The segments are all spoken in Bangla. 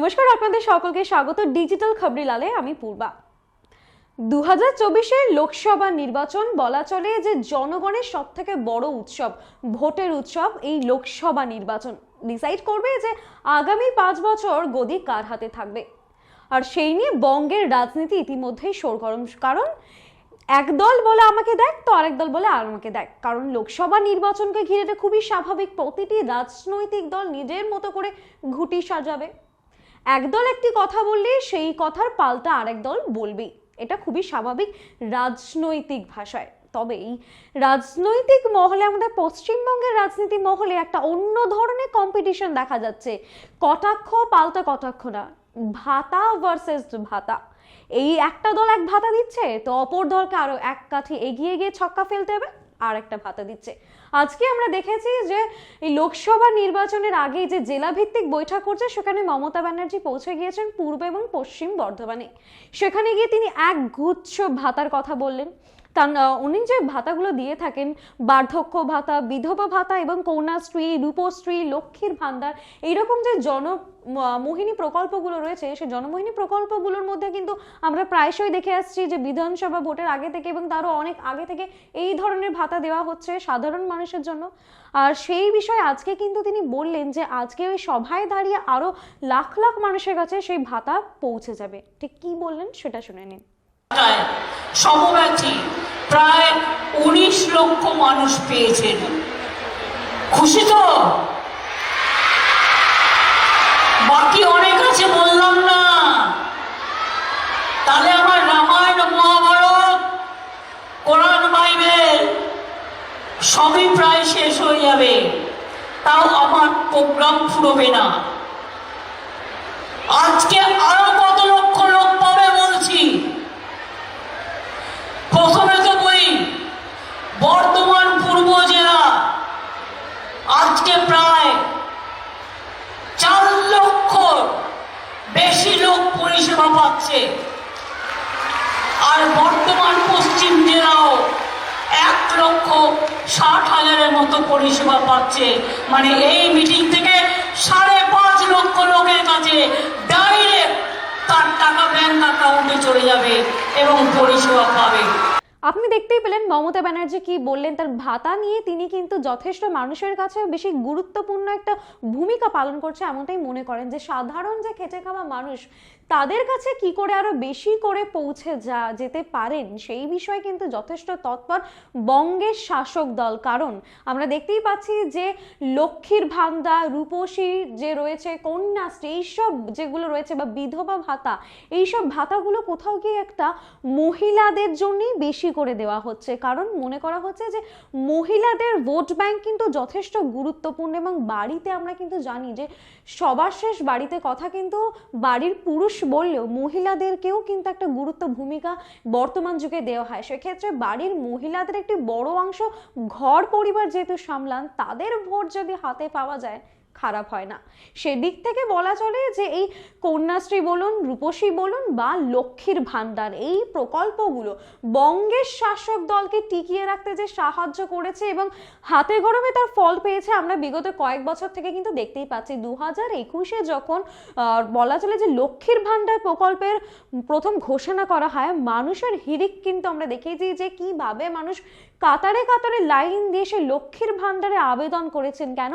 নমস্কার, আপনাদের সকলকে স্বাগত ডিজিটাল খবরিলালে। আমি পূর্বা। 2024-এর লোকসভা নির্বাচন বলা চলে যে জনগণের সবথেকে বড় উৎসব, ভোটের উৎসব। এই লোকসভা নির্বাচন ডিসাইড করবে যে আগামী 5 বছর গদি কার হাতে থাকবে। আর সেই নিয়ে বঙ্গের রাজনীতি ইতিমধ্যেই সরগরম, কারণ এক দল বলে আমাকে দেখ তো আরেক দল বলে আর আমাকে দেখ। কারণ লোকসভা নির্বাচনকে ঘিরে এটা খুবই স্বাভাবিক, প্রতিটি রাজনৈতিক দল নিজের মতো করে ঘুঁটি সাজাবে। একদল একটি কথা বললে সেই কথার পাল্টা আরেক দল বলবেই, এটা খুবই স্বাভাবিক রাজনৈতিক ভাষায়। তবে এই রাজনৈতিক মহলে, আমাদের পশ্চিমবঙ্গের রাজনীতি মহলে একটা অন্য ধরনের কম্পিটিশন দেখা যাচ্ছে। কটাক্ষ পাল্টা কটাক্ষ না, ভাতা ভার্সেস ভাতা। এই একটা দল এক ভাতা দিচ্ছে, তো অপর দলকে আরো এক কাঠি এগিয়ে গিয়ে ছক্কা ফেলতে হবে, আর একটা ভাতা দিচ্ছে। আজকে আমরা দেখেছি যে এই লোকসভা নির্বাচনের আগে যে জেলা ভিত্তিক বৈঠক করছে, সেখানে মমতা ব্যানার্জি পৌঁছে গিয়েছেন পূর্ব এবং পশ্চিম বর্ধমানে। সেখানে গিয়ে তিনি এক গুচ্ছ ভাতার কথা বললেন। উনি যে ভাতাগুলো দিয়ে থাকেন, বার্ধক্য ভাতা, বিধবা ভাতা এবং কন্যাশ্রী, রূপশ্রী, লক্ষ্মীর ভান্ডার, এইরকম যে জনমোহিনী প্রকল্পগুলো রয়েছে, সেই জনমোহিনী প্রকল্পগুলোর মধ্যে কিন্তু আমরা প্রায়শই দেখে আসছি যে বিধানসভা ভোটের আগে থেকে এবং তারও অনেক আগে থেকে এই ধরনের ভাতা দেওয়া হচ্ছে সাধারণ মানুষের জন্য। আর সেই বিষয়ে আজকে কিন্তু তিনি বললেন যে আজকে ওই সভায় দাঁড়িয়ে আরো লাখ লাখ মানুষের কাছে সেই ভাতা পৌঁছে যাবে। ঠিক কি বললেন সেটা শুনে নিন। সমব্যথী প্রায় 19 লক্ষ মানুষ পেয়েছেন। খুশি তো? বাকি অনেক আছে বললাম না, তাহলে আমার রামায়ণ, মহাভারত, কোরআন, বাইবেল সবই প্রায় শেষ হয়ে যাবে, তাও আমার প্রোগ্রাম ফুরবে না। আজকে আরো কত লক্ষ লোক পাবে বলছি। প্রথমে তো বলি, বর্ধমান পূর্ব জেলা আজকে প্রায় 4 লক্ষ বেশি লোক পরিষেবা পাচ্ছে। আর বর্ধমান পশ্চিম জেলাও 1,60,000-এর মতো পরিষেবা পাচ্ছে। মানে এই মিটিং থেকে 5.5 লক্ষ লোকের কাছে ডাইরেক্ট তার টাকা ব্যাংক অ্যাকাউন্টে চলে যাবে এবং পরিষেবা পাবে। আপনি দেখতেই পেলেন মমতা ব্যানার্জি কি বললেন। তার ভাতা নিয়ে তিনি কিন্তু যথেষ্ট মানুষের কাছে বেশি গুরুত্বপূর্ণ একটা ভূমিকা পালন করছে, এমনটাই মনে করেন যে সাধারণ যে খেটে খাওয়া মানুষ, তাদের কাছে কি করে আরো বেশি করে পৌঁছে যেতে পারেন সেই বিষয়ে কিন্তু যথেষ্ট তৎপর বঙ্গের শাসক দল। কারণ আমরা দেখতেই পাচ্ছি যে লক্ষ্মীর ভান্ডার, রূপশ্রী যে রয়েছে, কন্যাশ্রী, এইসব যেগুলো রয়েছে বা বিধবা ভাতা, এইসব ভাতাগুলো কোথাও গিয়ে একটা মহিলাদের জন্যই বেশি করে দেওয়া হচ্ছে। কারণ মনে করা হচ্ছে যে মহিলাদের ভোট ব্যাংক কিন্তু যথেষ্ট গুরুত্বপূর্ণ। এবং বাড়িতে আমরা কিন্তু জানি যে সবার শেষ বাড়িতে কথা কিন্তু বাড়ির পুরুষ বললেও মহিলাদেরকেও কিন্তু একটা গুরুত্ব ভূমিকা বর্তমান যুগে দেওয়া হয়। সেক্ষেত্রে বাড়ির মহিলাদের একটি বড় অংশ ঘর পরিবার যেহেতু সামলান, তাদের ভোট যদি হাতে পাওয়া যায় খারাপ হয় না। সেদিক থেকে বলা চলে যে এই কন্যাশ্রী বলুন, রূপশ্রী বলুন বা লক্ষ্মীর ভান্ডার, এই প্রকল্পগুলো বঙ্গের শাসক দলকে টিকিয়ে রাখতে যে সাহায্য করেছে এবং হাতে গরমে তার ফল পেয়েছে, আমরা বিগত কয়েক বছর থেকে কিন্তু দেখতেই পাচ্ছি। 2021-এ যখন বলা চলে যে লক্ষ্মীর ভান্ডার প্রকল্পের প্রথম ঘোষণা করা হয়, মানুষের হিড়িক কিন্তু আমরা দেখেছি যে কিভাবে মানুষ কাতারে কাতারে লাইন দিয়ে সে লক্ষ্মীর ভান্ডারে আবেদন করেছেন। কেন?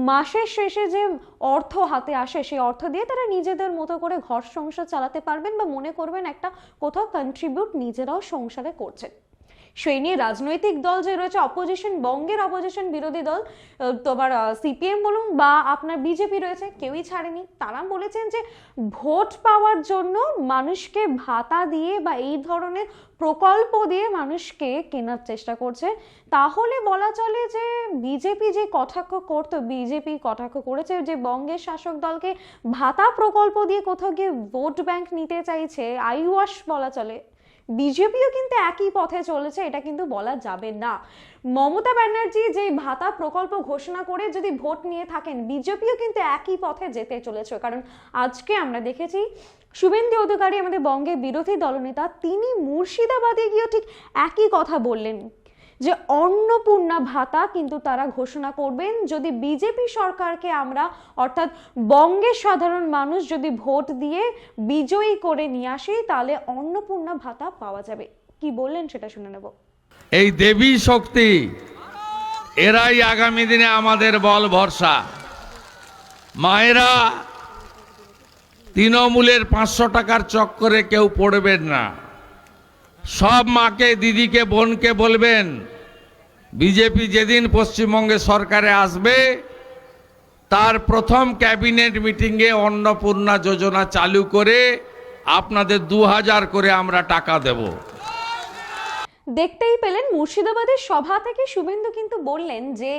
মাসের শেষে যে অর্থ হাতে আসে, সেই অর্থ দিয়ে তারা নিজেদের মতো করে ঘর সংসার চালাতে পারবেন বা মনে করবেন একটা কোথাও কন্ট্রিবিউট নিজেরাও সংসারে করছেন। সেই নিয়ে রাজনৈতিক দল যে রয়েছে, অপোজিশন, বঙ্গের অপোজিশন বিরোধী দল, তোমার সিপিএম বলুন বা আপনার বিজেপি রয়েছে, কেউই ছাড়েনি। তারা বলেছেন যে ভোট পাওয়ার জন্য মানুষকে ভাতা দিয়ে বা এই ধরনের প্রকল্প দিয়ে মানুষকে কেনার চেষ্টা করছে। তাহলে বলা চলে যে বিজেপি যে কটাক্ষ করতো, বিজেপি কটাক্ষ করেছে যে বঙ্গের শাসক দলকে ভাতা প্রকল্প দিয়ে কোথাও গিয়ে ভোট ব্যাংক নিতে চাইছে, আইওয়াশ বলা চলে। বিজেপিও কিন্তু একই পথে চলেছে, এটা কিন্তু বলা যাবে না। মমতা ব্যানার্জি যে ভাতা প্রকল্প ঘোষণা করে যদি ভোট নিয়ে থাকেন, বিজেপিও কিন্তু একই পথে যেতে চলেছে। কারণ আজকে আমরা দেখেছি শুভেন্দু অধিকারী, আমাদের বঙ্গের বিরোধী দলনেতা, তিনি মুর্শিদাবাদে গিয়েও ঠিক একই কথা বললেন যে অন্নপূর্ণা ভাতা কিন্তু তারা ঘোষণা করবেন যদি বিজেপি সরকারকে আমরা অর্থাৎ বঙ্গের সাধারণ মানুষ যদি ভোট দিয়ে বিজয়ী করে নিয়ে আসি, তাহলে অন্নপূর্ণা ভাতা পাওয়া যাবে। কি বললেন সেটা শুনে নেব। এই দেবী শক্তি এরাই আগামী দিনে আমাদের বল ভরসা। মায়েরা তৃণমূলের 500 টাকার চক্করে কেউ পড়বেন না। সব মাকে, দিদিকে, বোনকে বলবেন বিজেপি যেদিন পশ্চিমবঙ্গে সরকারে আসবে তার প্রথম ক্যাবিনেট মিটিংয়ে অন্নপূর্ণা যোজনা চালু করে আপনাদের 2000 করে আমরা টাকা দেব। দেখতেই পেলেন মুর্শিদাবাদের সভা থেকে শুভেন্দু কিন্তু বললেন যে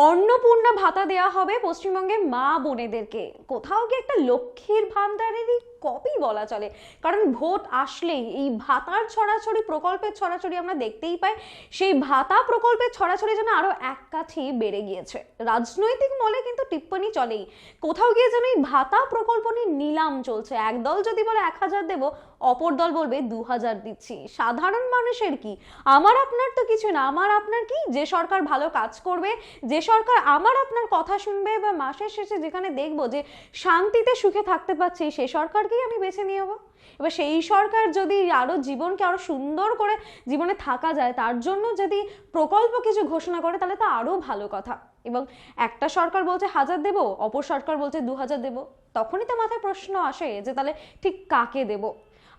অন্নপূর্ণা ভাতা দেওয়া হবে পশ্চিমবঙ্গের মা বোনেদেরকে। কোথাও কি একটা লক্ষ্মীর ভান্ডারেরই কপি বলা চলে, কারণ ভোট আসলেই এই ভাতার ছড়াছড়ি, প্রকল্পের ছড়াছড়ি আমরা দেখতেই পাই। সেই ভাতা প্রকল্পের ছড়াছড়ি যেন আরো এক কাঠি বেড়ে গিয়েছে। রাজনৈতিক মলে কিন্তু টিপ্পনি চলেই, কোথাও গিয়ে যেন এই ভাতা প্রকল্প নিয়ে নিলাম চলছে। এক দল যদি বলে 1000 দেব, অপর দল বলবে 2000 দিচ্ছি। সাধারণ মানুষের কি? আমার আপনার তো কিছু না। আমার আপনার কি? যে সরকার ভালো কাজ করবে, যে সরকার আমার আপনার কথা শুনবে, বা মাসের শেষে যেখানে দেখবো যে শান্তিতে সুখে থাকতে পারছি, সেই সরকারকেই আমি বেছে নিয়ে যাবো। এবার সেই সরকার যদি আরো জীবনকে আরো সুন্দর করে জীবনে থাকা যায় তার জন্য যদি প্রকল্প কিছু ঘোষণা করে, তাহলে তো আরো ভালো কথা। এবং একটা সরকার বলছে 1000 দেব, অপর সরকার বলছে 2000 দেব, তখনই তো মাথায় প্রশ্ন আসে যে তাহলে ঠিক কাকে দেব।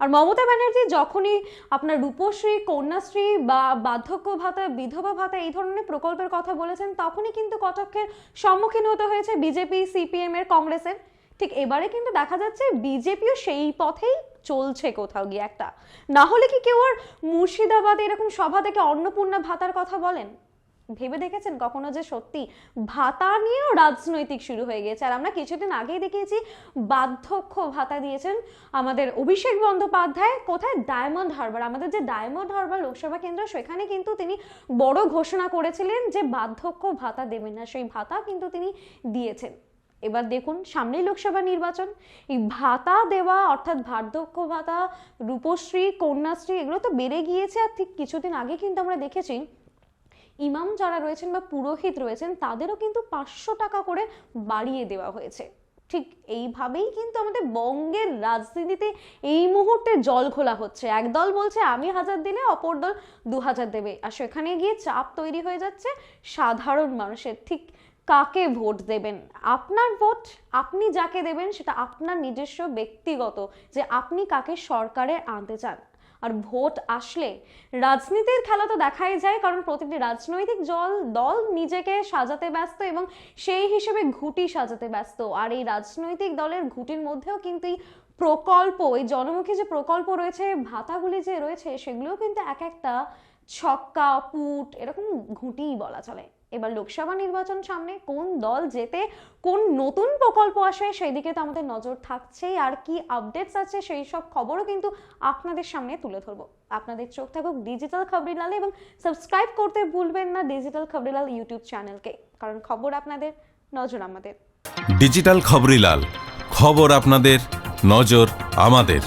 আর মমতা ব্যানার্জি যখনই আপনার রূপশ্রী, কন্যাশ্রী বা বার্ধক্য ভাতা, বিধবা ভাতা এই ধরনের প্রকল্পের কথা বলেছেন, তখনই কিন্তু কটাক্ষের সম্মুখীন হতে হয়েছে বিজেপি, সিপিএম এর, কংগ্রেসের। ঠিক এবারে কিন্তু দেখা যাচ্ছে বিজেপিও সেই পথেই চলছে কোথাও গিয়ে একটা। না হলে কি কেউ আর মুর্শিদাবাদে এরকম সভা থেকে অন্নপূর্ণা ভাতার কথা বলেন? ভেবে দেখেছেন কখনো যে সত্যি ভাতা নিয়েও রাজনৈতিক শুরু হয়ে গেছে? আর আমরা কিছুদিন আগেই দেখিয়েছি বার্ধক্য ভাতা দিয়েছেন আমাদের অভিষেক বন্দ্যোপাধ্যায়। কোথায়? ডায়মন্ড হারবার। আমাদের যে ডায়মন্ড হারবার লোকসভা কেন্দ্র, সেখানে কিন্তু তিনি বড় ঘোষণা করেছিলেন যে বার্ধক্য ভাতা দেবেন না, সেই ভাতা কিন্তু তিনি দিয়েছেন। এবার দেখুন সামনেই লোকসভা নির্বাচন, এই ভাতা দেওয়া অর্থাৎ বার্ধক্য ভাতা, রূপশ্রী, কন্যাশ্রী এগুলো তো বেড়ে গিয়েছে। আর ঠিক কিছুদিন আগে কিন্তু আমরা দেখেছি ইমাম যারা রয়েছেন বা পুরোহিত রয়েছেন তাদেরও কিন্তু 500 টাকা করে বাড়িয়ে দেওয়া হয়েছে। ঠিক এইভাবেই কিন্তু আমাদের বঙ্গের রাজনীতিতে এই মুহূর্তে জল খোলা হচ্ছে। একদল বলছে আমি 1000 দিলে অপর দল 2000 দেবে, আর সেখানে গিয়ে চাপ তৈরি হয়ে যাচ্ছে সাধারণ মানুষের। ঠিক কাকে ভোট দেবেন? আপনার ভোট, আপনি যাকে দেবেন সেটা আপনার নিজস্ব ব্যক্তিগত, যে আপনি কাকে সরকারে আনতে চান। আর ভোট আসলে রাজনীতির খেলা তো দেখাই যায়, কারণ প্রতিটি রাজনৈতিক দল নিজেকে সাজাতে ব্যস্ত এবং সেই হিসেবে ঘুঁটি সাজাতে ব্যস্ত। আর এই রাজনৈতিক দলের ঘুঁটির মধ্যেও কিন্তু এই প্রকল্প, এই জনমুখী যে প্রকল্প রয়েছে, ভাতাগুলি যে রয়েছে, সেগুলোও কিন্তু এক একটা ছক্কা, পুট এরকম ঘুঁটিই বলা চলে। এবার লোকসভা নির্বাচন সামনে, কোন দল জেতে, কোন নতুন প্রকল্প আসে, সেই দিকে তো আমাদের নজর থাকছেই। আর কি আপডেটস আছে সেই সব খবরও কিন্তু আপনাদের সামনে তুলে ধরবো। আপনাদের চোখ থাকুক ডিজিটাল খবরিলালে এবং সাবস্ক্রাইব করতে ভুলবেন না ডিজিটাল খবরিলাল ইউটিউব চ্যানেলকে, কারণ খবর আপনাদের, নজর আমাদের। ডিজিটাল খবরিলাল, খবর আপনাদের, নজর আমাদের।